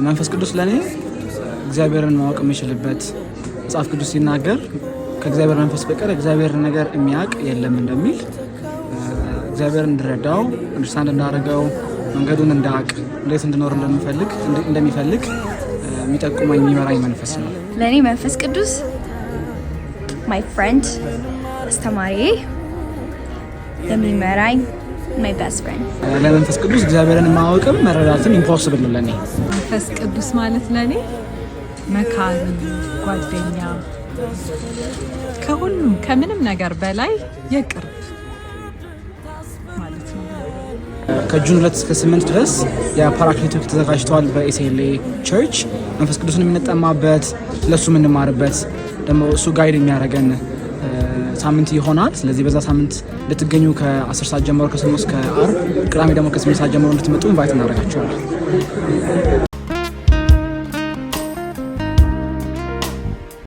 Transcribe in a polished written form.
መንፈስ ቅዱስ ለኔ እግዚአብሔርን ማወቅ የሚችልበት መጽሐፍ ቅዱስ ሲናገር ከእግዚአብሔር መንፈስ በቀር እግዚአብሔር ነገር የሚያውቅ የለም እንደሚል እግዚአብሔር እንድረዳው አንደርስታንድ እንዳደረገው መንገዱን እንዳውቅ እንዴት እንድኖር እንደሚፈልግ የሚጠቁመኝ የሚመራኝ መንፈስ ነው። ለኔ መንፈስ ቅዱስ my friend አስተማሪ የሚመራኝ my best friend። ለመንፈስ ቅዱስ እግዚአብሔርን ማወቅም መረዳትም ኢምፖሲብል ነው ለኔ። መንፈስ ቅዱስ ማለት ለኔ መካሪ፣ ጓደኛ፣ ከሁሉም ከምንም ነገር በላይ የቅርብ ማለት ነው። ከጁን 2 እስከ 8 ድረስ የፓራክሊቲክ ተዘጋጅቷል በኤስኤልኤ ቸርች። መንፈስ ቅዱስን የምንጠማበት ለሱ የምንማርበት ደግሞ እሱ ጋይድ የሚያደርገን ሳምንት ይሆናል። ስለዚህ በዛ ሳምንት እንድትገኙ ከ10 ሰዓት ጀምሮ ከሰኞ እስከ ዓርብ፣ ቅዳሜ ደግሞ ከ8 ሰዓት ጀምሮ እንድትመጡ ኢንቫይት እናደርጋችኋለን።